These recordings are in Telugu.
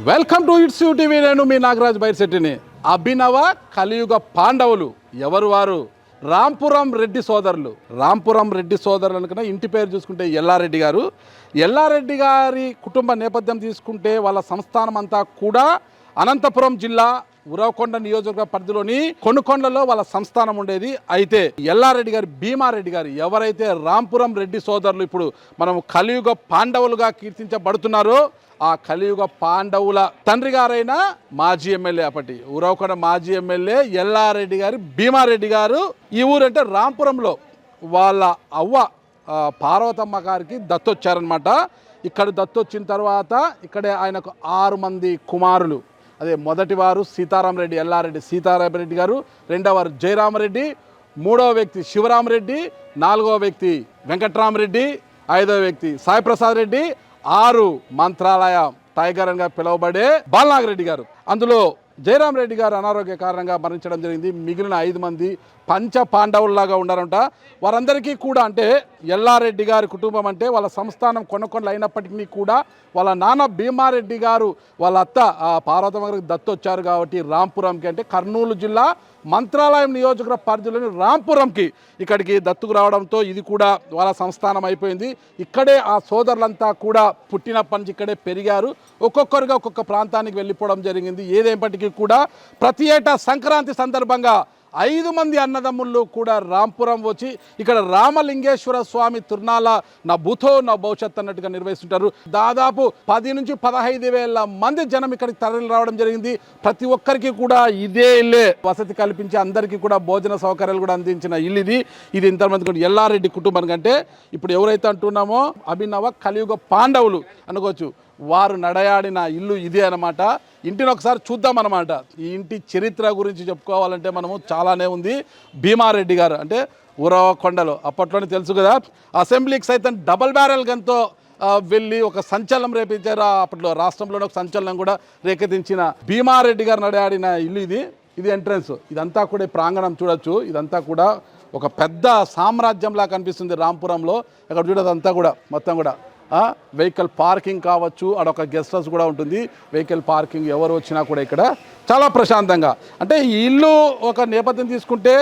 Welcome to it's you TV. నేను మీ నాగరాజ్ బైర్శెట్టిని. అభినవ కలియుగ పాండవులు ఎవరు వారు? రాంపురం రెడ్డి సోదరులు. రాంపురం రెడ్డి సోదరులు అనుకున్న ఇంటి పేరు చూసుకుంటే ఎల్లారెడ్డి గారు. ఎల్లారెడ్డి గారి కుటుంబ నేపథ్యం తీసుకుంటే వాళ్ళ సంస్థానం అంతా కూడా అనంతపురం జిల్లా ఉరవకొండ నియోజకవర్గ పరిధిలోని కొనుకొండలో వాళ్ళ సంస్థానం ఉండేది. అయితే ఎల్లారెడ్డి గారు, భీమారెడ్డి గారు ఎవరైతే రాంపురం రెడ్డి సోదరులు ఇప్పుడు మనం కలియుగ పాండవులుగా కీర్తించబడుతున్నారో ఆ కలియుగ పాండవుల తండ్రి గారైన మాజీ ఎమ్మెల్యే, అప్పటి ఉరవకొండ మాజీ ఎమ్మెల్యే ఎల్లారెడ్డి గారు, భీమారెడ్డి గారు ఈ ఊరంటే రాంపురంలో వాళ్ళ అవ్వ పార్వతమ్మ గారికి దత్తొచ్చారనమాట. ఇక్కడ దత్తొచ్చిన తర్వాత ఇక్కడే ఆయనకు 6 మంది కుమారులు. అదే మొదటి వారు సీతారామరెడ్డి, ఎల్లారెడ్డి సీతారామరెడ్డి గారు, రెండవ వారు జయరామరెడ్డి, మూడవ వ్యక్తి శివరామరెడ్డి, నాలుగవ వ్యక్తి వెంకట్రామరెడ్డి, ఐదవ వ్యక్తి సాయిప్రసాద్ రెడ్డి, 6 మంత్రాలయ టైగర్ గా పిలువబడే బాలనాగరెడ్డి గారు. అందులో జయరామరెడ్డి గారు అనారోగ్య కారణంగా మరణించడం జరిగింది. మిగిలిన 5 మంది పంచ పాండవుల్లాగా ఉన్నారంట. వారందరికీ కూడా అంటే ఎల్లారెడ్డి గారి కుటుంబం అంటే వాళ్ళ సంస్థానం కొనకొండలు అయినప్పటికీ కూడా వాళ్ళ నాన్న భీమారెడ్డి గారు వాళ్ళ అత్త పార్వతమ్మ గారికి దత్తొచ్చారు కాబట్టి రాంపురంకి, అంటే కర్నూలు జిల్లా మంత్రాలయం నియోజకవర్గ పరిధిలోని రాంపురంకి ఇక్కడికి దత్తుకు రావడంతో ఇది కూడా వాళ్ళ సంస్థానం అయిపోయింది. ఇక్కడే ఆ సోదరులంతా కూడా పుట్టినప్పటి నుంచి ఇక్కడే పెరిగారు. ఒక్కొక్కరుగా ఒక్కొక్క ప్రాంతానికి వెళ్ళిపోవడం జరిగింది. ఏదేపటికీ కూడా ప్రతి ఏటా సంక్రాంతి సందర్భంగా 5 మంది అన్నదమ్ముళ్ళు కూడా రాంపురం వచ్చి ఇక్కడ రామలింగేశ్వర స్వామి తిరునాళ్ళ నా భూతో నా భవిష్యత్ అన్నట్టుగా నిర్వహిస్తుంటారు. దాదాపు 10 నుంచి 15 వేల మంది జనం ఇక్కడికి తరలి రావడం జరిగింది. ప్రతి ఒక్కరికి కూడా ఇదే ఇల్లే వసతి కల్పించి అందరికీ కూడా భోజన సౌకర్యాలు కూడా అందించిన ఇల్లు ఇది. ఇది ఇంతమంది కూడా ఎల్లారెడ్డి కుటుంబానికి అంటే ఇప్పుడు ఎవరైతే అంటున్నామో అభినవ కలియుగ పాండవులు అనుకోవచ్చు, వారు నడయాడిన ఇల్లు ఇదే అనమాట. ఇంటిని ఒకసారి చూద్దాం అనమాట. ఈ ఇంటి చరిత్ర గురించి చెప్పుకోవాలంటే మనము చాలానే ఉంది. భీమారెడ్డి గారు అంటే ఉరవకొండలో అప్పట్లోనే తెలుసు కదా, అసెంబ్లీకి సైతం డబల్ బ్యారెల్ గన్తో వెళ్ళి ఒక సంచలనం రేపించారు. అప్పట్లో రాష్ట్రంలోనే ఒక సంచలనం కూడా రేకెత్తించిన భీమారెడ్డి గారు నడయాడిన ఇల్లు ఇది. ఇది ఎంట్రన్స్. ఇదంతా కూడా ప్రాంగణం చూడొచ్చు. ఇదంతా కూడా ఒక పెద్ద సామ్రాజ్యంలా కనిపిస్తుంది రాంపురంలో. అక్కడ చూడదంతా కూడా మొత్తం కూడా వెహికల్ పార్కింగ్ కావచ్చు, అడొక గెస్ట్ హౌస్ కూడా ఉంటుంది. వెహికల్ పార్కింగ్ ఎవరు వచ్చినా కూడా ఇక్కడ చాలా ప్రశాంతంగా. అంటే ఈ ఇల్లు ఒక నేపథ్యం తీసుకుంటే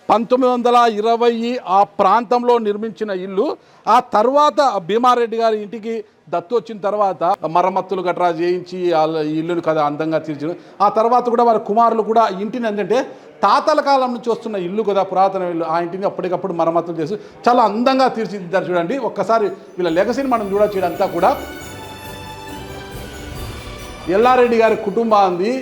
1920 ఆ ప్రాంతంలో నిర్మించిన ఇల్లు. ఆ తర్వాత భీమారెడ్డి గారి ఇంటికి దత్తు వచ్చిన తర్వాత మరమ్మతులు గట్రా చేయించి ఈ ఇల్లుని కదా అందంగా తీర్చారు. ఆ తర్వాత కూడా వారి కుమారులు కూడా ఇంటిని ఏంటంటే తాతల కాలం నుంచి వస్తున్న ఇల్లు కదా, పురాతన ఇల్లు, ఆ ఇంటిని అప్పటికప్పుడు మరమ్మతులు చేసి చాలా అందంగా తీర్చిదిద్దారు. చూడండి ఒక్కసారి వీళ్ళ లెగసీని మనం చూడొచ్చు. ఇదంతా కూడా ఎల్లారెడ్డి గారి కుటుంబాన్ని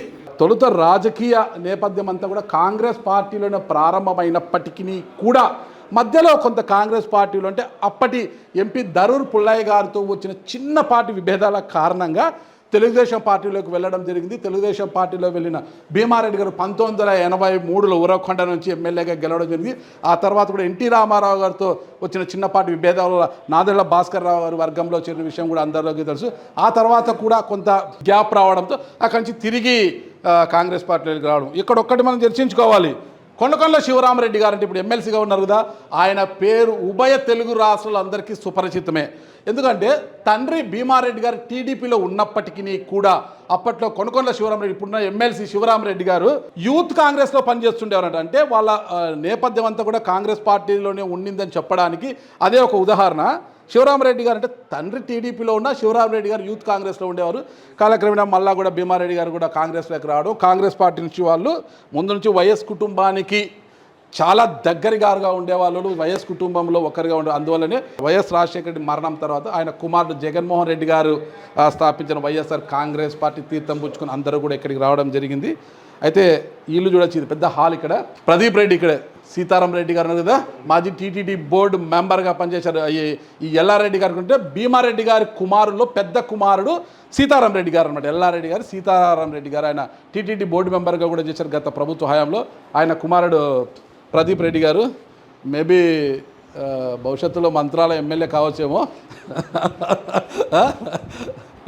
తొలుత రాజకీయ నేపథ్యం అంతా కూడా కాంగ్రెస్ పార్టీలోనే ప్రారంభమైనప్పటికీ కూడా మధ్యలో కొంత కాంగ్రెస్ పార్టీలో అంటే అప్పటి ఎంపీ దరూర్ పుల్లయ్య గారితో వచ్చిన చిన్నపాటి విభేదాల కారణంగా తెలుగుదేశం పార్టీలోకి వెళ్ళడం జరిగింది. తెలుగుదేశం పార్టీలో వెళ్ళిన భీమారెడ్డి గారు 1983లో ఉరవకొండ నుంచి ఎమ్మెల్యేగా గెలవడం జరిగింది. ఆ తర్వాత కూడా ఎన్టీ రామారావు గారితో వచ్చిన చిన్నపాటి విభేదాల వల్ల నాదెళ్ల భాస్కర్ రావు గారి వర్గంలో చేరిన విషయం కూడా అందరిలోకి తెలుసు. ఆ తర్వాత కూడా కొంత గ్యాప్ రావడంతో అక్కడి నుంచి తిరిగి కాంగ్రెస్ పార్టీలోకి రావడం. ఇక్కడ ఒక్కటి మనం చర్చించుకోవాలి. కొండకొండల శివరామరెడ్డి గారు అంటే ఇప్పుడు ఎమ్మెల్సీగా ఉన్నారు కదా, ఆయన పేరు ఉభయ తెలుగు రాష్ట్రాలు అందరికీ సుపరిచితమే. ఎందుకంటే తండ్రి భీమారెడ్డి గారు టీడీపీలో ఉన్నప్పటికీ కూడా అప్పట్లో కొనకొండల శివరామరెడ్డి, ఇప్పుడున్న ఎమ్మెల్సీ శివరామరెడ్డి గారు యూత్ కాంగ్రెస్లో పనిచేస్తుండేవారంట. అంటే వాళ్ళ నేపథ్యం అంతా కూడా కాంగ్రెస్ పార్టీలోనే ఉండిందని చెప్పడానికి అదే ఒక ఉదాహరణ. శివరామరెడ్డి గారు అంటే తండ్రి టీడీపీలో ఉన్న శివరామరెడ్డి గారు యూత్ కాంగ్రెస్లో ఉండేవారు. కాలక్రమేణా మళ్ళా కూడా భీమారెడ్డి గారు కూడా కాంగ్రెస్లోకి రావడం, కాంగ్రెస్ పార్టీ నుంచి వాళ్ళు ముందు నుంచి వైఎస్ కుటుంబానికి చాలా దగ్గరగా ఉండేవాళ్ళు, వైఎస్ కుటుంబంలో ఒకరిగా ఉండే. అందువల్లనే వైఎస్ రాజశేఖర రెడ్డి మరణం తర్వాత ఆయన కుమారుడు జగన్మోహన్ రెడ్డి గారు స్థాపించిన వైఎస్ఆర్ కాంగ్రెస్ పార్టీ తీర్థం పుచ్చుకొని అందరూ కూడా ఇక్కడికి రావడం జరిగింది. అయితే ఇల్లు చూడొచ్చు. ఇది పెద్ద హాల్. ఇక్కడ ప్రదీప్ రెడ్డి, ఇక్కడ సీతారాం రెడ్డి గారు కదా మాజీ టీటీడీ బోర్డు మెంబర్గా పనిచేశారు. ఈ ఎల్లారెడ్డి గారు అంటే భీమారెడ్డి గారి కుమారుల్లో పెద్ద కుమారుడు సీతారాం రెడ్డి గారు అనమాట. ఎల్లారెడ్డి గారు సీతారాం రెడ్డి గారు ఆయన టీటీడీ బోర్డు మెంబర్గా కూడా చేశారు గత ప్రభుత్వ హయాంలో. ఆయన కుమారుడు ప్రదీప్ రెడ్డి గారు మేబీ భవిష్యత్తులో మంత్రాలయ ఎమ్మెల్యే కావచ్చేమో.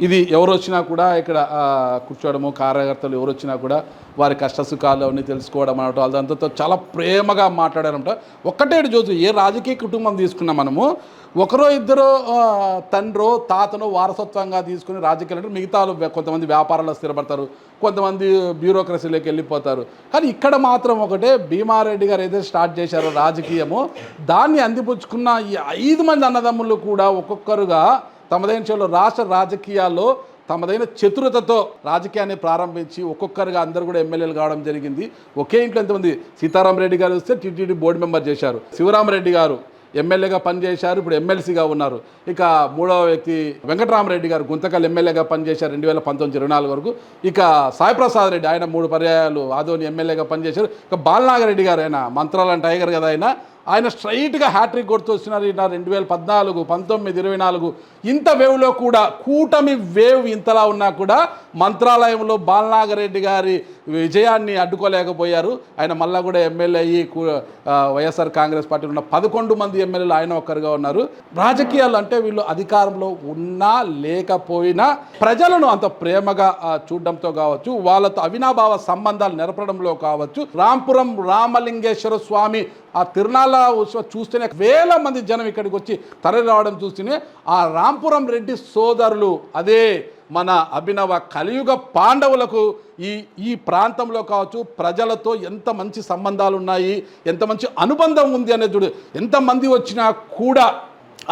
ఇది ఎవరు వచ్చినా కూడా ఇక్కడ కూర్చోవడము, కార్యకర్తలు ఎవరు వచ్చినా కూడా వారి కష్టసుఖాలు అన్నీ తెలుసుకోవడం అనటం, అదంతా చాలా ప్రేమగా మాట్లాడారంట. ఒక్కటే చూసి ఏ రాజకీయ కుటుంబం తీసుకున్నా మనము ఒకరో ఇద్దరు తండ్రో తాతనో వారసత్వంగా తీసుకుని రాజకీయాలు అంటే మిగతా కొంతమంది వ్యాపారాల్లో స్థిరపడతారు, కొంతమంది బ్యూరోక్రసీలోకి వెళ్ళిపోతారు. కానీ ఇక్కడ మాత్రం ఒకటే, భీమారెడ్డి గారు ఏదైతే స్టార్ట్ చేశారో రాజకీయము, దాన్ని అందిపుచ్చుకున్న ఈ 5 మంది అన్నదమ్ములు కూడా ఒక్కొక్కరుగా తమదైన చెల్లో రాష్ట్ర రాజకీయాల్లో తమదైన చతురతతో రాజకీయాన్ని ప్రారంభించి ఒక్కొక్కరుగా అందరూ కూడా ఎమ్మెల్యేలు కావడం జరిగింది. ఒకే ఇంట్లో ఎంతమంది, సీతారామరెడ్డి గారు వస్తే టీటీడీ బోర్డు మెంబర్ చేశారు, శివరామరెడ్డి గారు ఎమ్మెల్యేగా పనిచేశారు, ఇప్పుడు ఎమ్మెల్సీగా ఉన్నారు. ఇక మూడవ వ్యక్తి వెంకటరామరెడ్డి గారు గుంతకల్ ఎమ్మెల్యేగా పనిచేశారు 2019-24 వరకు. ఇక సాయిప్రసాద్ రెడ్డి ఆయన 3 పర్యాయాలు ఆదోని ఎమ్మెల్యేగా పనిచేశారు. ఇక బాలనాగరెడ్డి గారు ఆయన మంత్రాలయం టైగర్ కదా, ఆయన స్ట్రైట్గా హ్యాట్రిక్ కొడుతూ వస్తున్నారు. 2014, 19, 24 ఇంత వేవ్లో కూడా కూటమి వేవ్ ఇంతలా ఉన్నా కూడా మంత్రాలయంలో బాలనాగరెడ్డి గారి విజయాన్ని అడ్డుకోలేకపోయారు. ఆయన మళ్ళా కూడా ఎమ్మెల్యే అయ్యి వైఎస్ఆర్ కాంగ్రెస్ పార్టీలో ఉన్న 11 మంది ఎమ్మెల్యేలు ఆయన ఒక్కరుగా ఉన్నారు. రాజకీయాలు అంటే వీళ్ళు అధికారంలో ఉన్నా లేకపోయినా ప్రజలను అంత ప్రేమగా చూడడంతో కావచ్చు, వాళ్ళతో అవినాభావ సంబంధాలు నెరపడంలో కావచ్చు, రాంపురం రామలింగేశ్వర స్వామి ఆ తిరునాళ్ళ ఉత్సవం చూస్తేనే వేల మంది జనం ఇక్కడికి వచ్చి తరలి రావడం చూస్తేనే ఆ రాంపురం రెడ్డి సోదరులు, అదే మన అభినవ కలియుగ పాండవులకు ఈ ప్రాంతంలో కావచ్చు ప్రజలతో ఎంత మంచి సంబంధాలు ఉన్నాయి, ఎంత మంచి అనుబంధం ఉంది అనేది చూడు. ఎంతమంది వచ్చినా కూడా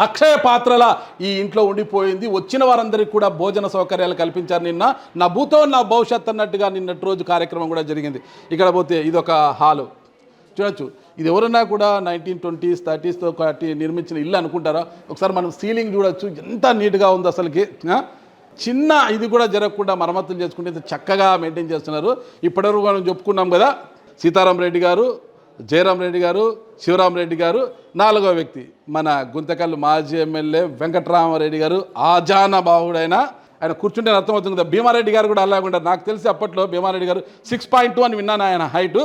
అక్షయ పాత్రల ఈ ఇంట్లో ఉండిపోయింది. వచ్చిన వారందరికీ కూడా భోజన సౌకర్యాలు కల్పించారు. నిన్న నా భూతో నా భవిష్యత్ అన్నట్టుగా నిన్నటి రోజు కార్యక్రమం కూడా జరిగింది. ఇక్కడ పోతే ఇదొక హాలు చూడొచ్చు. ఇది ఎవరన్నా కూడా 1920s 30sతో నిర్మించిన ఇల్లు అనుకుంటారా? ఒకసారి మనం సీలింగ్ చూడొచ్చు, ఎంత నీట్గా ఉంది అసలుకి. చిన్న ఇది కూడా జరగకుండా మరమ్మతులు చేసుకుంటే ఇంత చక్కగా మెయింటైన్ చేస్తున్నారు. ఇప్పటివరకు మనం చెప్పుకున్నాం కదా, సీతారామరెడ్డి గారు, జయరామరెడ్డి గారు, శివరామరెడ్డి గారు, 4వ వ్యక్తి మన గుంతకల్ మాజీ ఎమ్మెల్యే వెంకటరామరెడ్డి గారు, ఆజానబాహుడైన ఆయన కూర్చుంటే అర్థమవుతుంది కదా. భీమారెడ్డి గారు కూడా అలాగే ఉంటారు. నాకు తెలిసి అప్పట్లో భీమారెడ్డి గారు 6.2 అని విన్నాను ఆయన హైటు.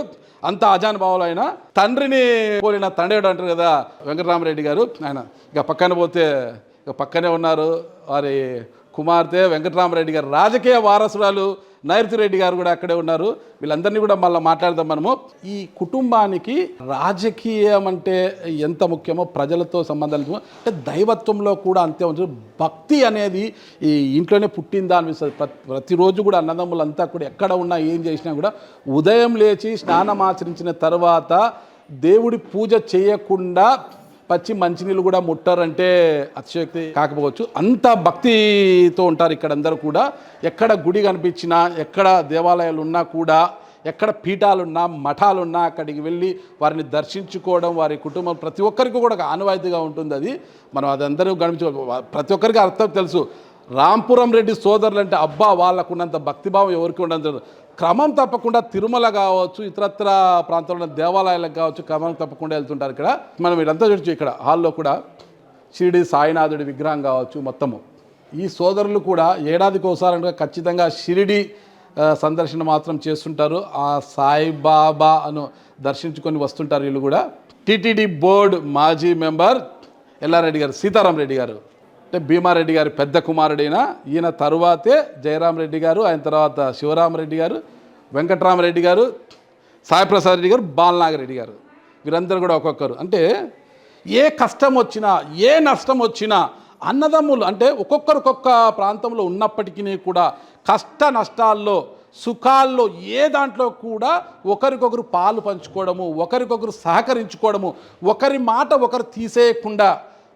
అంత అజానుభావులు ఆయన, తండ్రిని పోలిన తండ్రి అంటారు కదా వెంకటరామరెడ్డి గారు ఆయన. ఇక పక్కన పోతే ఇక పక్కనే ఉన్నారు వారి కుమార్తె వెంకటరామరెడ్డి గారు, రాజకీయ వారసురాలు నైరుతి రెడ్డి గారు కూడా అక్కడే ఉన్నారు. వీళ్ళందరినీ కూడా మళ్ళీ మాట్లాడదాం మనము. ఈ కుటుంబానికి రాజకీయం అంటే ఎంత ముఖ్యమో, ప్రజలతో సంబంధాలు అంటే దైవత్వంలో కూడా అంతే ఉంటుంది. భక్తి అనేది ఈ ఇంట్లోనే పుట్టిందా అనిపిస్తుంది. ప్రతిరోజు కూడా అన్నదమ్ములంతా కూడా ఎక్కడ ఉన్నా ఏం చేసినా కూడా ఉదయం లేచి స్నానం ఆచరించిన తర్వాత దేవుడి పూజ చేయకుండా పచ్చి మంచినీళ్ళు కూడా ముట్టారంటే అతిశయోక్తి కాకపోవచ్చు. అంత భక్తితో ఉంటారు ఇక్కడ అందరూ కూడా. ఎక్కడ గుడి కనిపించినా, ఎక్కడ దేవాలయాలు ఉన్నా కూడా, ఎక్కడ పీఠాలున్నా మఠాలున్నా అక్కడికి వెళ్ళి వారిని దర్శించుకోవడం వారి కుటుంబం ప్రతి ఒక్కరికి కూడా ఆనవాయితీగా ఉంటుంది. అది మనం అదందరూ గమనించుకో, ప్రతి ఒక్కరికి అర్థం తెలుసు. రాంపురం రెడ్డి సోదరులు అంటే అబ్బా వాళ్ళకున్నంత భక్తిభావం ఎవరికి ఉండదు. క్రమం తప్పకుండా తిరుమల కావచ్చు, ఇతరత్ర ప్రాంతంలో ఉన్న దేవాలయాలకు కావచ్చు క్రమం తప్పకుండా వెళ్తుంటారు. ఇక్కడ మనం ఇదంతా చూడొచ్చు. ఇక్కడ హాల్లో కూడా షిరిడి సాయినాథుడి విగ్రహం కావచ్చు మొత్తము. ఈ సోదరులు కూడా ఏడాదికి ఒకసారి ఖచ్చితంగా షిరిడి సందర్శన మాత్రం చేస్తుంటారు. ఆ సాయిబాబాను దర్శించుకొని వస్తుంటారు వీళ్ళు కూడా. టీటీడీ బోర్డు మాజీ మెంబర్ ఎల్లారెడ్డి గారు, సీతారామరెడ్డి గారు అంటే భీమారెడ్డి గారి పెద్ద కుమారుడైన ఈయన తరువాతే జయరామరెడ్డి గారు, ఆయన తర్వాత శివరామరెడ్డి గారు, వెంకటరామరెడ్డి గారు, సాయిప్రసాద్ రెడ్డి గారు, బాలనాగరెడ్డి గారు. వీరందరూ కూడా ఒక్కొక్కరు. అంటే ఏ కష్టం వచ్చినా ఏ నష్టం వచ్చినా అన్నదమ్ములు అంటే ఒక్కొక్క ప్రాంతంలో ఉన్నప్పటికీ కూడా కష్ట నష్టాల్లో సుఖాల్లో ఏ దాంట్లో కూడా ఒకరికొకరు పాలు పంచుకోవడము, ఒకరికొకరు సహకరించుకోవడము, ఒకరి మాట ఒకరు తీసేయకుండా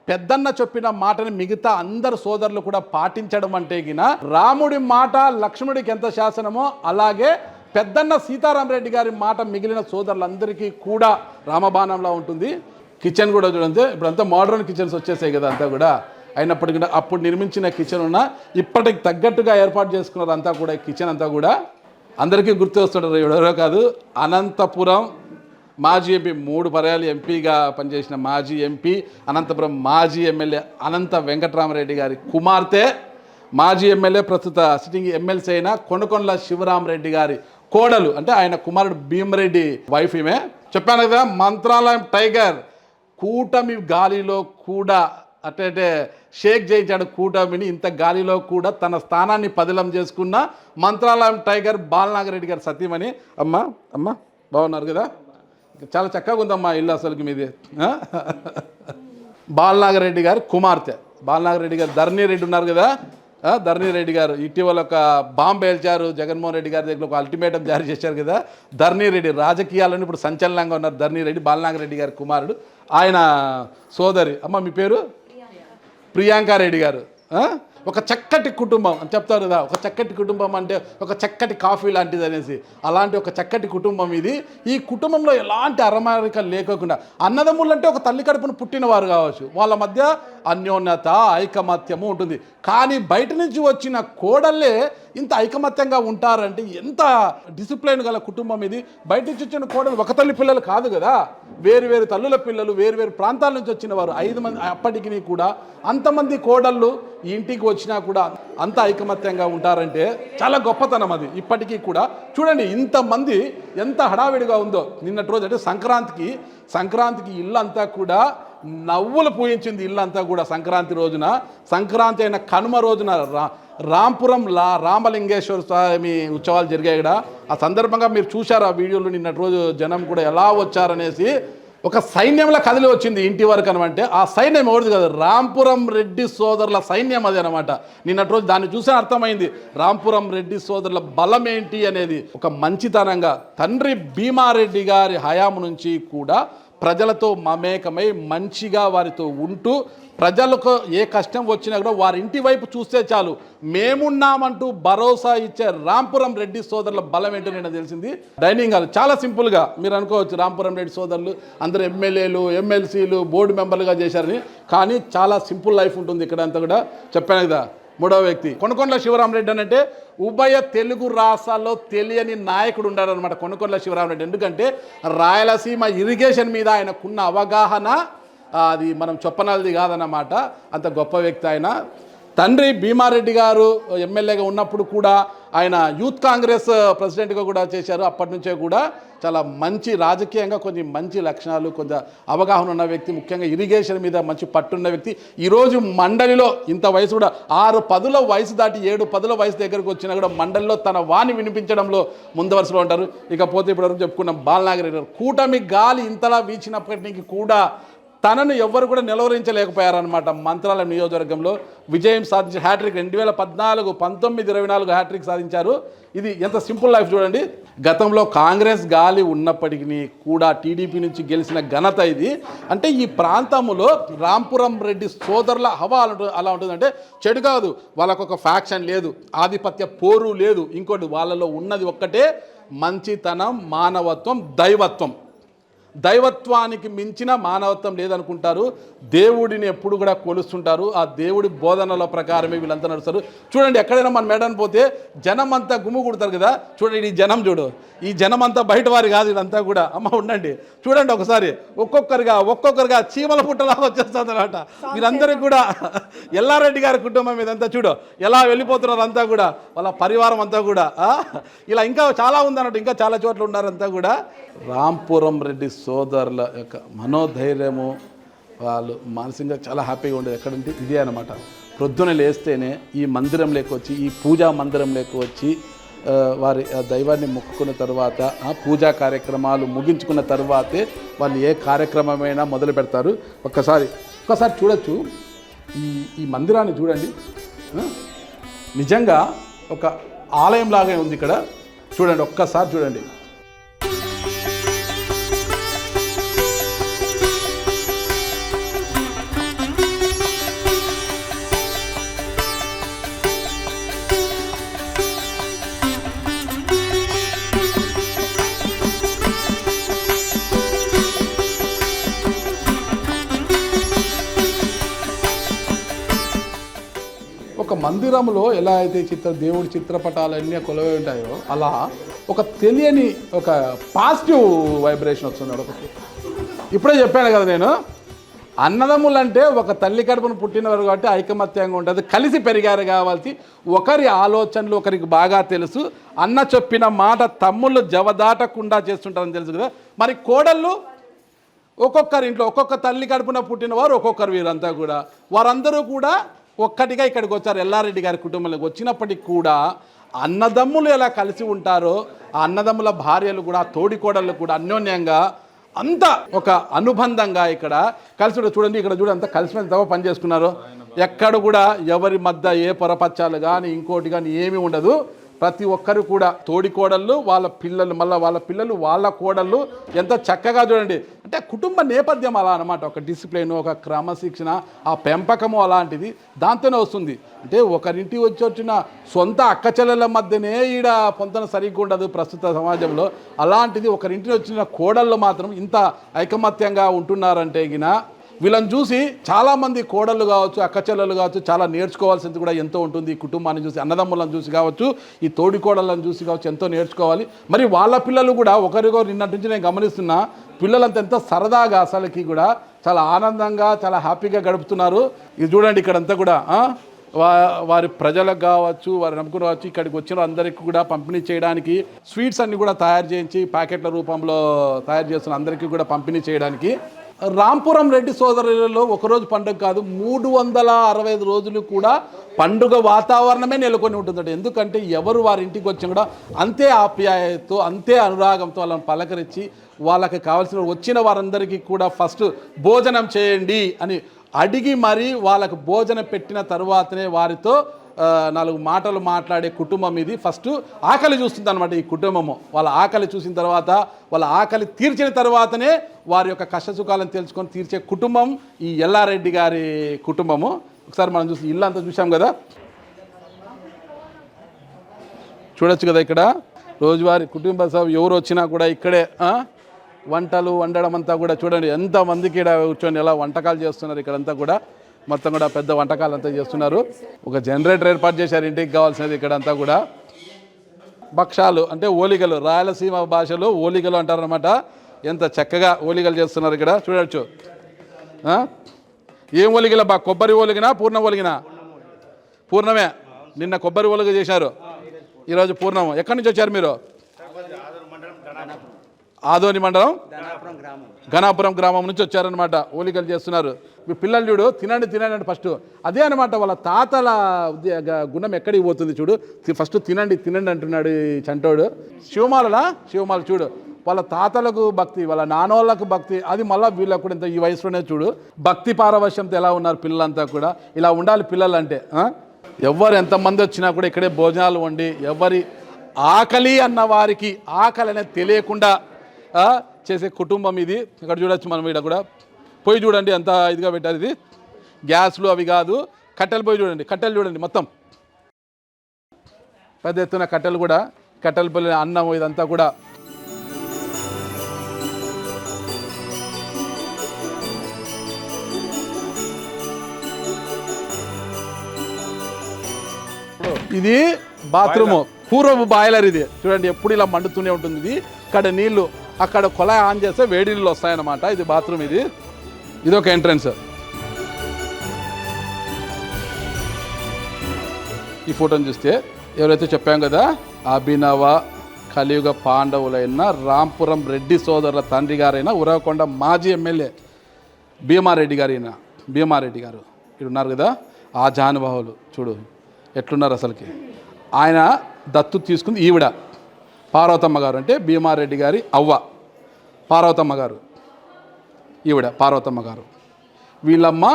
పెద్దన్న చెప్పిన మాటని మిగతా అందరు సోదరులు కూడా పాటించడం అంటే గిన రాముడి మాట లక్ష్మణుడికి ఎంత శాసనమో అలాగే పెద్దన్న సీతారామరెడ్డి గారి మాట మిగిలిన సోదరులందరికీ కూడా రామబాణంలా ఉంటుంది. కిచెన్ కూడా చూడండి, ఇప్పుడంతా మోడర్న్ కిచెన్స్ వచ్చేసాయి కదా అంతా కూడా. అయినప్పటికీ అప్పుడు నిర్మించిన కిచెన్ ఉన్న ఇప్పటికి తగ్గట్టుగా ఏర్పాటు చేసుకున్నారు అంతా కూడా. కిచెన్ అంతా కూడా అందరికీ గుర్తు వస్తుంటారు, ఎవరో కాదు, అనంతపురం మాజీ ఎంపీ 3 పర్యాలు ఎంపీగా పనిచేసిన మాజీ ఎంపీ, అనంతపురం మాజీ ఎమ్మెల్యే అనంత వెంకటరామరెడ్డి గారి కుమార్తె, మాజీ ఎమ్మెల్యే ప్రస్తుత సిట్టింగ్ ఎమ్మెల్సీ అయిన కొనకొండల శివరామరెడ్డి గారి కోడలు, అంటే ఆయన కుమారుడు భీమరెడ్డి వైఫ్. ఈమె చెప్పాను కదా మంత్రాలయం టైగర్. కూటమి గాలిలో కూడా అట్లయితే షేక్ చేయించాడు కూటమిని. ఇంత గాలిలో కూడా తన స్థానాన్ని పదిలం చేసుకున్న మంత్రాలయం టైగర్ బాలనాగరెడ్డి గారు సతీమణి. అమ్మ బాగున్నారు కదా? చాలా చక్కగా ఉందమ్మా ఇల్లు అసలుకి మీది. బాలనాగరెడ్డి గారు కుమార్తె. బాలనాగరెడ్డి గారు ధరణి రెడ్డి ఉన్నారు కదా, ధరణి రెడ్డి గారు ఇటీవల ఒక బాంబు పేల్చారు. జగన్మోహన్ రెడ్డి గారి దగ్గర ఒక అల్టిమేటం జారీ చేశారు కదా. ధరణి రెడ్డి రాజకీయాలను ఇప్పుడు సంచలనంగా ఉన్నారు. ధరణి రెడ్డి బాలనాగరెడ్డి గారి కుమారుడు. ఆయన సోదరి మీ పేరు ప్రియాంకారెడ్డి గారు. ఒక చక్కటి కుటుంబం అని చెప్తారు కదా, ఒక చక్కటి కుటుంబం అంటే ఒక చక్కటి కాఫీ లాంటిది అనేసి. అలాంటి ఒక చక్కటి కుటుంబం ఇది. ఈ కుటుంబంలో ఎలాంటి అరమరికలు లేకోకుండా అన్నదమ్ములు అంటే ఒక తల్లి కడుపును పుట్టినవారు కావచ్చు, వాళ్ళ మధ్య అన్యోన్యత ఐకమత్యము ఉంటుంది. కానీ బయట నుంచి వచ్చిన కోడళ్ళే ఇంత ఐకమత్యంగా ఉంటారంటే ఎంత డిసిప్లైన్ గల కుటుంబం ఇది. బయట నుంచి వచ్చిన కోడలు ఒక తల్లి పిల్లలు కాదు కదా, వేరు తల్లుల పిల్లలు, వేరు ప్రాంతాల నుంచి వచ్చిన వారు 5 మంది. అప్పటికి కూడా అంతమంది కోడళ్ళు ఇంటికి వచ్చినా కూడా అంత ఐకమత్యంగా ఉంటారంటే చాలా గొప్పతనం అది. ఇప్పటికీ కూడా చూడండి ఇంతమంది ఎంత హడావిడిగా ఉందో. నిన్నటి రోజు అంటే సంక్రాంతికి ఇల్లు అంతా కూడా నవ్వులు పూయించింది. ఇల్లంతా కూడా సంక్రాంతి రోజున, సంక్రాంతి అయిన కనుమ రోజున రాంపురం రామలింగేశ్వర స్వామి ఉత్సవాలు జరిగాయి ఇక్కడ. ఆ సందర్భంగా మీరు చూశారు ఆ వీడియోలో. నిన్నటి రోజు జనం కూడా ఎలా వచ్చారనేసి ఒక సైన్యంలో కదిలి వచ్చింది ఇంటి వరకు అనమంటే. ఆ సైన్యం ఎవరిది కదా, రాంపురం రెడ్డి సోదరుల సైన్యం అది అనమాట. నిన్నటి రోజు దాన్ని చూసే అర్థమైంది రాంపురం రెడ్డి సోదరుల బలం ఏంటి అనేది. ఒక మంచితనంగా తండ్రి భీమారెడ్డి గారి హయాము నుంచి కూడా ప్రజలతో మమేకమై మంచిగా వారితో ఉంటూ ప్రజలకు ఏ కష్టం వచ్చినా కూడా వారి ఇంటి వైపు చూస్తే చాలు మేమున్నామంటూ భరోసా ఇచ్చే రాంపురం రెడ్డి సోదరుల బలం ఏంటో నేను తెలిసింది. డైనింగ్ హాల్ చాలా సింపుల్గా మీరు అనుకోవచ్చు, రాంపురం రెడ్డి సోదరులు అందరూ ఎమ్మెల్యేలు ఎమ్మెల్సీలు బోర్డు మెంబర్లుగా చేశారని. కానీ చాలా సింపుల్ లైఫ్ ఉంటుంది ఇక్కడ అంతా కూడా. చెప్పాను కదా. 3వ వ్యక్తి కొనకొండల శివరామరెడ్డి అంటే ఉభయ తెలుగు రాష్ట్రాల్లో తెలియని నాయకుడు ఉన్నాడనమాట కొనకొండల శివరామరెడ్డి. ఎందుకంటే రాయలసీమ ఇరిగేషన్ మీద ఆయనకున్న అవగాహన అది మనం చెప్పనది కాదన్నమాట. అంత గొప్ప వ్యక్తి ఆయన. తండ్రి భీమారెడ్డి గారు ఎమ్మెల్యేగా ఉన్నప్పుడు కూడా ఆయన యూత్ కాంగ్రెస్ ప్రెసిడెంట్గా కూడా చేశారు. అప్పటి నుంచే కూడా చాలా మంచి రాజకీయంగా కొంచెం మంచి లక్షణాలు, కొంచెం అవగాహన ఉన్న వ్యక్తి. ముఖ్యంగా ఇరిగేషన్ మీద మంచి పట్టున్న వ్యక్తి. ఈరోజు మండలిలో ఇంత వయసు కూడా 6 పదుల వయసు దాటి 7 పదుల వయసు దగ్గరకు వచ్చినా కూడా మండలిలో తన వాణి వినిపించడంలో ముందు వరుసలో ఉంటారు. ఇకపోతే ఇప్పటివరకు చెప్పుకున్నాం బాలనాగరెడ్డి గారు. కూటమి గాలి ఇంతలా వీచినప్పటికీ కూడా తనను ఎవ్వరు కూడా నిలవరించలేకపోయారనమాట. మంత్రాలయం నియోజకవర్గంలో విజయం సాధించి హ్యాట్రిక్ 2014, 19, 24 హ్యాట్రిక్ సాధించారు. ఇది ఎంత సింపుల్ లైఫ్ చూడండి. గతంలో కాంగ్రెస్ గాలి ఉన్నప్పటికీ కూడా టీడీపీ నుంచి గెలిచిన ఘనత ఇది. అంటే ఈ ప్రాంతంలో రాంపురం రెడ్డి సోదరుల హవా అలా ఉంటుందంటే చెడు కాదు. వాళ్ళకు ఒక ఫ్యాక్షన్ లేదు, ఆధిపత్య పోరు లేదు. ఇంకోటి వాళ్ళలో ఉన్నది ఒక్కటే మంచితనం, మానవత్వం, దైవత్వానికి మించిన మానవత్వం లేదనుకుంటారు. దేవుడిని ఎప్పుడు కూడా కొలుస్తుంటారు. ఆ దేవుడి బోధనల ప్రకారమే వీళ్ళంతా నడుస్తారు. చూడండి ఎక్కడైనా మన మేడని పోతే జనం అంతా గుమ్ము కుడతారు కదా. చూడండి ఈ జనం చూడు, ఈ జనం అంతా బయట వారి కాదు, వీళ్ళంతా కూడా. ఉండండి చూడండి ఒకసారి ఒక్కొక్కరుగా చీమల పుట్టలాగా వచ్చేస్తుంది అనమాట. వీరందరికీ కూడా ఎల్లారెడ్డి గారి కుటుంబం ఇదంతా చూడు ఎలా వెళ్ళిపోతున్నారు అంతా కూడా, వాళ్ళ పరివారం అంతా కూడా. ఇలా ఇంకా చాలా ఉందన్నట్టు, ఇంకా చాలా చోట్ల ఉన్నారంతా కూడా. రాంపురం రెడ్డి సోదరుల యొక్క మనోధైర్యము, వాళ్ళు మానసికంగా చాలా హ్యాపీగా ఉండేది ఎక్కడంటే ఇదే అనమాట. ప్రొద్దున లేస్తేనే ఈ మందిరంలోకి వచ్చి, ఈ పూజా మందిరంలోకి వచ్చి వారి దైవాన్ని మొక్కుకున్న తర్వాత పూజా కార్యక్రమాలు ముగించుకున్న తర్వాతే వాళ్ళు ఏ కార్యక్రమమైనా మొదలు పెడతారు. ఒక్కసారి చూడొచ్చు ఈ మందిరాన్ని చూడండి. నిజంగా ఒక ఆలయం లాగే ఉంది ఇక్కడ. చూడండి ఒక్కసారి చూడండి. ఒక మందిరంలో ఎలా అయితే దేవుడి చిత్రపటాలన్నీ కొలువై ఉంటాయో అలా ఒక తెలియని ఒక పాజిటివ్ వైబ్రేషన్ వస్తుంది ఒకటి. ఇప్పుడే చెప్పాను కదా నేను, అన్నదమ్ములంటే ఒక తల్లి కడుపును పుట్టినవారు కాబట్టి ఐకమత్యంగా ఉంటుంది, కలిసి పెరిగారు కావాల్సి. ఒకరి ఆలోచనలు ఒకరికి బాగా తెలుసు. అన్న చెప్పిన మాట తమ్ముళ్ళు జవదాటకుండా చేస్తుంటారని తెలుసు కదా. మరి కోడళ్ళు ఒక్కొక్కరి ఇంట్లో ఒక్కొక్క తల్లి కడుపున పుట్టిన వారు ఒక్కొక్కరు వీరంతా కూడా వారందరూ కూడా ఒక్కటిగా ఇక్కడికి వచ్చారు. ఎల్లారెడ్డి గారి కుటుంబంలోకి వచ్చినప్పటికి కూడా అన్నదమ్ములు ఎలా కలిసి ఉంటారో ఆ అన్నదమ్ముల భార్యలు కూడా తోడికోడళ్ళు కూడా అన్యోన్యంగా అంత ఒక అనుబంధంగా ఇక్కడ కలిసి చూడండి. ఇక్కడ చూడండి అంతా కలిసిమెలిసి పని చేసుకున్నారు. ఎక్కడ కూడా ఎవరి మధ్య ఏ పొరపచ్చాలు కానీ ఇంకోటి కానీ ఏమీ ఉండదు. ప్రతి ఒక్కరు కూడా తోడికోడళ్ళు వాళ్ళ పిల్లలు మళ్ళీ వాళ్ళ పిల్లలు వాళ్ళ కోడళ్ళు ఎంత చక్కగా చూడండి. అంటే కుటుంబ నేపథ్యం అలా అనమాట. ఒక డిసిప్లిన్, ఒక క్రమశిక్షణ, ఆ పెంపకము అలాంటిది దాంతోనే వస్తుంది. అంటే ఒకరింటి వచ్చిన సొంత అక్కచెల్లెల మధ్యనే ఈడ పొంతన సరిగ్గా ఉండదు ప్రస్తుత సమాజంలో. అలాంటిది ఒకరింటిని వచ్చిన కోడళ్ళు మాత్రం ఇంత ఐకమత్యంగా ఉంటున్నారంటే గిన వీళ్ళని చూసి చాలామంది కోడళ్ళు కావచ్చు, అక్కచెల్లెలు కావచ్చు చాలా నేర్చుకోవాల్సింది కూడా ఎంతో ఉంటుంది. ఈ కుటుంబాన్ని చూసి, అన్నదమ్ములను చూసి కావచ్చు, ఈ తోడి కోడళ్ళని చూసి కావచ్చు ఎంతో నేర్చుకోవాలి. మరి వాళ్ళ పిల్లలు కూడా ఒకరికొకరు నిన్నటి నుంచి నేను గమనిస్తున్నా పిల్లలంతా ఎంతో సరదాగా అసలుకి కూడా చాలా ఆనందంగా చాలా హ్యాపీగా గడుపుతున్నారు. ఇది చూడండి ఇక్కడంతా కూడా వారి ప్రజలకు కావచ్చు, వారి నమ్ముకుని కావచ్చు ఇక్కడికి వచ్చిన అందరికీ కూడా పంపిణీ చేయడానికి స్వీట్స్ అన్ని కూడా తయారు చేయించి ప్యాకెట్ల రూపంలో తయారు చేస్తున్న అందరికీ కూడా పంపిణీ చేయడానికి. రాంపురం రెడ్డి సోదరులలో ఒకరోజు పండుగ కాదు, 365 రోజులు కూడా పండుగ వాతావరణమే నెలకొని ఉంటుందండి. ఎందుకంటే ఎవరు వారి ఇంటికి వచ్చినా కూడా అంతే ఆప్యాయతతో అంతే అనురాగంతో వాళ్ళని పలకరించి వాళ్ళకి కావాల్సిన వచ్చిన వారందరికీ కూడా ఫస్ట్ భోజనం చేయండి అని అడిగి మరీ వాళ్ళకు భోజనం పెట్టిన తర్వాతనే వారితో 4 మాటలు మాట్లాడే కుటుంబం ఇది. ఫస్ట్ ఆకలి చూస్తుంది అనమాట ఈ కుటుంబము. వాళ్ళ ఆకలి చూసిన తర్వాత వాళ్ళ ఆకలి తీర్చిన తర్వాతనే వారి యొక్క కష్టసుఖాలను తెలుసుకొని తీర్చే కుటుంబం ఈ ఎల్లారెడ్డి గారి కుటుంబము. ఒకసారి మనం చూసి ఇల్లు అంతా చూసాం కదా, చూడొచ్చు కదా. ఇక్కడ రోజువారీ కుటుంబ సభ్యులు ఎవరు వచ్చినా కూడా ఇక్కడే వంటలు వండడం అంతా కూడా చూడండి ఎంతమందికి ఇక్కడ కూర్చొని ఎలా వంటకాలు చేస్తున్నారు. ఇక్కడంతా కూడా మొత్తం కూడా పెద్ద వంటకాలు అంతా చేస్తున్నారు. ఒక జనరేటర్ ఏర్పాటు చేశారు ఇంటికి కావాల్సినది. ఇక్కడంతా కూడా భక్షాలు అంటే ఓలిగలు, రాయలసీమ భాషలో ఓలిగలు అంటారనమాట. ఎంత చక్కగా ఓలిగలు చేస్తున్నారు ఇక్కడ చూడవచ్చు. ఏం ఓలిగల బా, కొబ్బరి ఓలిగినా పూర్ణ ఓలిగినా? పూర్ణమే. నిన్న కొబ్బరి ఓలిగ చేశారు, ఈరోజు పూర్ణము. ఎక్కడి నుంచి వచ్చారు మీరు? ఆదోని మండలం ఘనాపురం గ్రామం నుంచి వచ్చారనమాట. ఓలికలు చేస్తున్నారు. మీ పిల్లలు చూడు తినండి తినండి అంటే ఫస్ట్ అదే అనమాట. వాళ్ళ తాతల గుణం ఎక్కడికి పోతుంది చూడు. ఫస్ట్ తినండి తినండి అంటున్నాడు ఈ చంటోడు. శివమాల చూడు, వాళ్ళ తాతలకు భక్తి, వాళ్ళ నాన్నోళ్ళకు భక్తి, అది మళ్ళీ వీళ్ళకు కూడా ఇంత ఈ వయసులోనే చూడు భక్తి పారవశ్యంతో ఎలా ఉన్నారు పిల్లలంతా కూడా. ఇలా ఉండాలి పిల్లలు అంటే. ఎవరు ఎంతమంది వచ్చినా కూడా ఇక్కడే భోజనాలు వండి ఎవరి ఆకలి అన్న వారికి ఆకలి అనేది తెలియకుండా చేసే కుటుంబం ఇది. ఇక్కడ చూడొచ్చు మనం. ఇక్కడ కూడా పొయ్యి చూడండి ఎంత ఇదిగా పెట్టారు. ఇది గ్యాస్లు అవి కాదు, కట్టెల పొయ్యి చూడండి. కట్టెలు చూడండి మొత్తం పెద్ద ఎత్తున కట్టెలు కూడా, కట్టెల పొయ్యి అన్నం ఇదంతా కూడా. ఇది బాత్రూము, పూర్వపు బాయిలర్ ఇది చూడండి. ఎప్పుడు ఇలా మండుతూనే ఉంటుంది ఇది. ఇక్కడ నీళ్లు అక్కడ కొలాయి ఆన్ చేస్తే వేడి నీళ్ళు వస్తాయన్నమాట. ఇది బాత్రూమ్. ఇది ఒక ఎంట్రన్స్. ఈ ఫోటోని చూస్తే ఎవరైతే చెప్పాం కదా అభినవ కలియుగ పాండవులైన రాంపురం రెడ్డి సోదరుల తండ్రి గారైన ఉరవకొండ మాజీ ఎమ్మెల్యే భీమారెడ్డి గారు ఇక్కడ ఉన్నారు కదా. ఆ జానుభావులు చూడు ఎట్లున్నారు అసలుకి. ఆయన దత్తు తీసుకుంది ఈవిడ పార్వతమ్మ గారు, అంటే భీమారెడ్డి గారి అవ్వ పార్వతమ్మ గారు. ఈవిడ పార్వతమ్మ గారు, వీళ్ళమ్మ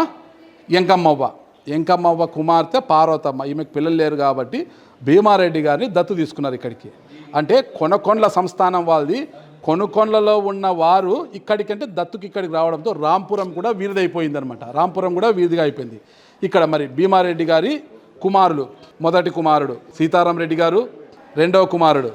ఎంకమ్మవ్వ కుమార్తె పార్వతమ్మ. ఈమెకు పిల్లలు లేరు కాబట్టి భీమారెడ్డి గారిని దత్తు తీసుకున్నారు ఇక్కడికి. అంటే కొనకొండ్ల సంస్థానం వాళ్ళది. కొనుకొండలో ఉన్న వారు ఇక్కడికంటే దత్తుకి ఇక్కడికి రావడంతో రాంపురం కూడా వీరిదైపోయింది అనమాట. రాంపురం కూడా వీరిదిగా అయిపోయింది. ఇక్కడ మరి భీమారెడ్డి గారి కుమారులు, మొదటి కుమారుడు సీతారాం రెడ్డి గారు, రెండవ కుమారుడు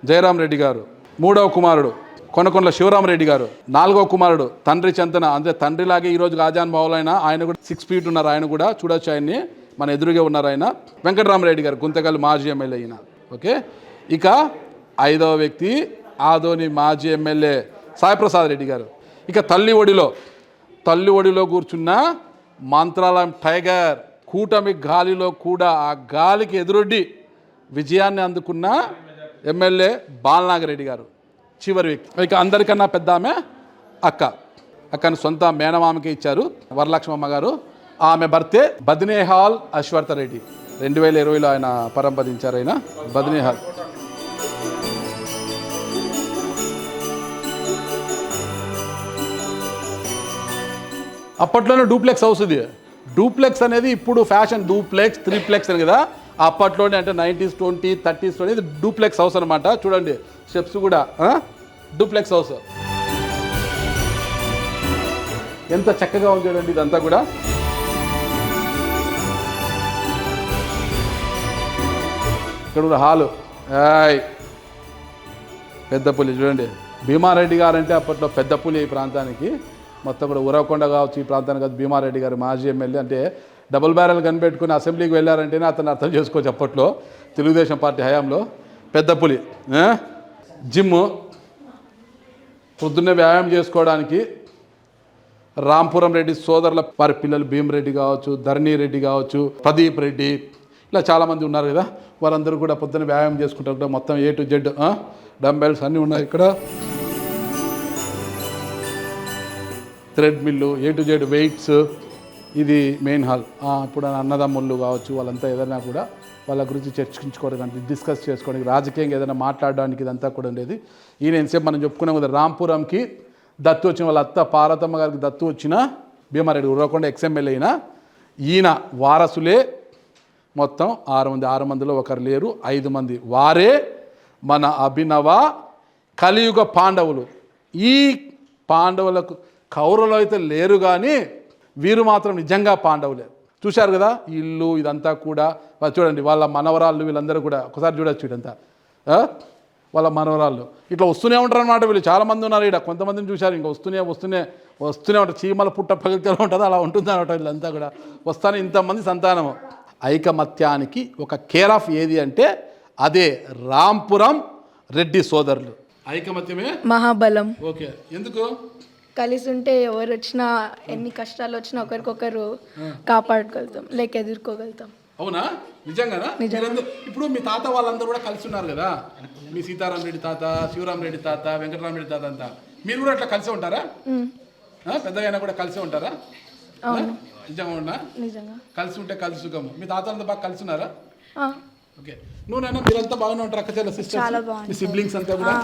జయరాం రెడ్డి గారు, మూడవ కుమారుడు కొనకొండల శివరామరెడ్డి గారు, నాలుగవ కుమారుడు తండ్రి చెంతన, అంటే తండ్రిలాగే ఈరోజు ఆజాన్ బావులైన ఆయన కూడా 6 feet ఉన్నారు. ఆయన కూడా చూడొచ్చు, ఆయన్ని మన ఎదురుగా ఉన్నారు. ఆయన వెంకటరామరెడ్డి గారు, గుంతకల్ మాజీ ఎమ్మెల్యే అయిన. ఓకే, ఇక 5వ వ్యక్తి ఆదోని మాజీ ఎమ్మెల్యే సాయిప్రసాద్ రెడ్డి గారు. ఇక తల్లి ఒడిలో కూర్చున్న మంత్రాలయం టైగర్, కూటమి గాలిలో కూడా ఆ గాలికి ఎదురొడ్డి విజయాన్ని అందుకున్న ఎమ్మెల్యే బాలనాగరెడ్డి గారు చివరి వ్యక్తి. ఇక అందరికన్నా పెద్ద ఆమె అక్క అక్కని సొంత మేనమామకి ఇచ్చారు వరలక్ష్మమ్మ గారు. ఆమె భర్తే బద్నేహాల్ అశ్వర్త రెడ్డి. 2020లో ఆయన పరంపదించారు. ఆయన బద్నేహాల్. అప్పట్లోనే డూప్లెక్స్ హౌస్ ఇది. డూప్లెక్స్ అనేది ఇప్పుడు ఫ్యాషన్, డూప్లెక్స్, త్రీప్లెక్స్ అని కదా. అప్పట్లోనే అంటే 90s 20 30s ఇది డూప్లెక్స్ హౌస్ అనమాట. చూడండి స్టెప్స్ కూడా డూప్లెక్స్ హౌస్. ఎంత చక్కగా ఉంది చూడండి ఇదంతా కూడా. ఇక్కడ కూడా హాలు. పెద్ద పులి చూడండి. భీమారెడ్డి గారు అంటే అప్పట్లో పెద్ద పులి ఈ ప్రాంతానికి. మొత్తం కూడా ఉరవకొండ కావచ్చు ఈ ప్రాంతానికి. అది భీమారెడ్డి గారు మాజీ ఎమ్మెల్యే. అంటే డబుల్ బ్యారెల్ కనిపెట్టుకుని అసెంబ్లీకి వెళ్ళారంటేనే అతను అర్థం చేసుకోవచ్చు. అప్పట్లో తెలుగుదేశం పార్టీ హయాంలో పెద్ద పులి. జిమ్, పొద్దున్నే వ్యాయామం చేసుకోవడానికి రాంపురం రెడ్డి సోదరుల వారి పిల్లలు భీమరెడ్డి కావచ్చు, ధరణి రెడ్డి కావచ్చు, ప్రదీప్ రెడ్డి, ఇలా చాలామంది ఉన్నారు కదా. వారందరూ కూడా పొద్దున్న వ్యాయామం చేసుకుంటారు. మొత్తం A to Z డంబెల్స్ అన్నీ ఉన్నాయి ఇక్కడ. Thread mill, A to Z weights. ఇది మెయిన్ హాల్. ఇప్పుడు అన్నదమ్ముళ్ళు కావచ్చు వాళ్ళంతా ఏదైనా కూడా వాళ్ళ గురించి చర్చించుకోవడానికి, డిస్కస్ చేసుకోవడానికి, రాజకీయంగా ఏదైనా మాట్లాడడానికి ఇదంతా కూడా ఉండేది. ఈయన ఎంతసేపు మనం చెప్పుకున్నాం కదా, రాంపురంకి దత్తు వచ్చిన వాళ్ళ అత్త పార్వతమ్మ గారికి దత్తు వచ్చిన భీమారెడ్డి ఉరవకొండ ఎక్స్ఎమ్మెల్యే అయినా ఈయన వారసులే మొత్తం 6 మంది. 6 మందిలో ఒకరు లేరు, 5 మంది. వారే మన అభినవ కలియుగ పాండవులు. ఈ పాండవులకు కౌరవులు అయితే లేరు కానీ వీరు మాత్రం నిజంగా పాండవులే. చూశారు కదా ఇల్లు ఇదంతా కూడా. చూడండి వాళ్ళ మనవరాళ్ళు వీళ్ళందరూ కూడా ఒకసారి చూడొచ్చు. ఇదంతా వాళ్ళ మనవరాళ్ళు ఇట్లా వస్తూనే ఉంటారు అన్నమాట. వీళ్ళు చాలామంది ఉన్నారు ఇక్కడ. కొంతమందిని చూశారు, ఇంకా వస్తూనే ఉంటారు. చీమల పుట్ట పగిలితేనే ఉంటుంది, అలా ఉంటుంది అనమాట. వీళ్ళంతా కూడా వస్తానే ఇంతమంది సంతానము. ఐకమత్యానికి ఒక కేర్ ఆఫ్ ఏది అంటే అదే రాంపురం రెడ్డి సోదరులు. ఐకమత్యమే మహాబలం. ఓకే, ఎందుకు కలిసి ఉంటే ఎవరు వచ్చినా ఎన్ని కష్టాలు వచ్చినా ఒకరికొకరు కాపాడుకోగలుగుతాం, లేక ఎదుర్కోగలుగుతాం. అవునా? నిజంగానా? ఇప్పుడు మీ తాత వాళ్ళందరూ కూడా కలిసి ఉన్నారు కదా. మీ సీతారాం రెడ్డి తాత, శివరాం రెడ్డి తాత, వెంకటరామరెడ్డి తాత అంతా మీరు కూడా అట్లా కలిసే ఉంటారా? పెద్దగా కూడా కలిసే ఉంటారా? నిజంగా ఉన్నా? నిజంగా కలిసి ఉంటే కలిసి సుఖము. మీ తాతలంతా బాగా కలిసి ఉన్నారా? ఓకే. నువ్వునైనా మీరంతా బాగానే ఉంటారు అక్క చెల్లె సిస్టర్స్, మీ సిబ్లింగ్స్ అంతా కూడా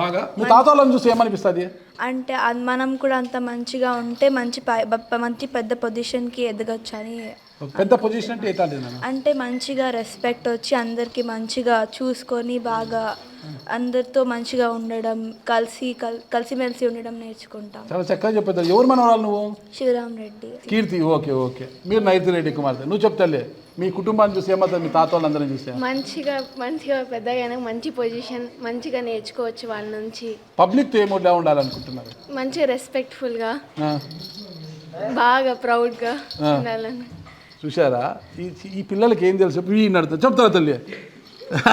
బాగా? మీ తాత వాళ్ళని చూసి ఏమనిపిస్తుంది అంటే మనం కూడా అంత మంచిగా ఉంటే మంచి పెద్ద పొజిషన్కి ఎదగచ్చు అని. పెద్ద పొజిషన్ అంటే అంటే మంచిగా రెస్పెక్ట్ వచ్చి అందరికి మంచిగా చూసుకొని బాగా అందరితో మంచిగా ఉండడం, కలిసిమెలిసి ఉండడం నేర్చుకుంటాం. చాలా చక్కగా చెప్పేది. ఎవరు మనవరాలు నువ్వు? శివరాం రెడ్డి కీర్తి. Okay okay. మీరు నైతి రెడ్డి కుమార్తె. నువ్వు చెప్తాలే మీ కుటుంబాన్ని చూసి ఏమవుతుంది? మీ తాత వాళ్ళందరినీ చూసా మంచిగా పెద్దగా మంచి పొజిషన్ మంచిగా నేర్చుకోవచ్చు వాళ్ళ నుంచి. పబ్లిక్తో ఏమోలా ఉండాలనుకుంటున్నారు? మంచిగా రెస్పెక్ట్ఫుల్గా బాగా ప్రౌడ్గా ఉండాలని. చూసారా ఈ పిల్లలకి ఏం తెలుసు? ఈయన చెప్తారా తల్లి?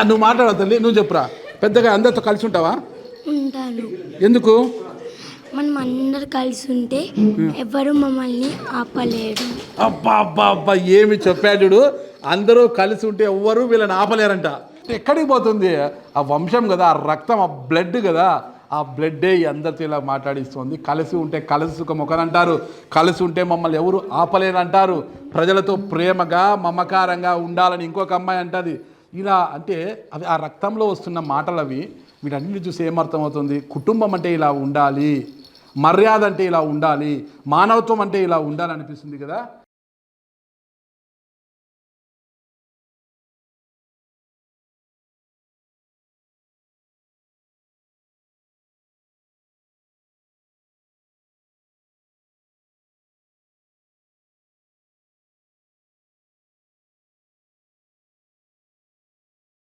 నువ్వు మాట్లాడవు తల్లి, నువ్వు చెప్పురా. పెద్దగా అందరితో కలిసి ఉంటావా? ఉంటాను. ఎందుకు? మనం అందరు కలిసి ఉంటే ఎవరు మమ్మల్ని ఆపలేరు. అబ్బా అబ్బా అబ్బా ఏమి చెప్పాడు. అందరూ కలిసి ఉంటే ఎవ్వరూ వీళ్ళని ఆపలేరంట. ఎక్కడికి పోతుంది? ఆ వంశం కదా, ఆ రక్తం, ఆ బ్లడ్ కదా. ఆ బ్లడ్డే అందరితో ఇలా మాట్లాడిస్తుంది. కలిసి ఉంటే కలిసి సుఖం ఒకరంటారు, కలిసి ఉంటే మమ్మల్ని ఎవరు ఆపలేరంటారు. ప్రజలతో ప్రేమగా మమకారంగా ఉండాలని ఇంకొక అమ్మాయి అంటది. ఇలా అంటే అవి ఆ రక్తంలో వస్తున్న మాటలు. అవి వీటన్నిటిని చూసి ఏమర్థమవుతుంది? కుటుంబం అంటే ఇలా ఉండాలి, మర్యాద అంటే ఇలా ఉండాలి, మానవత్వం అంటే ఇలా ఉండాలి అనిపిస్తుంది కదా.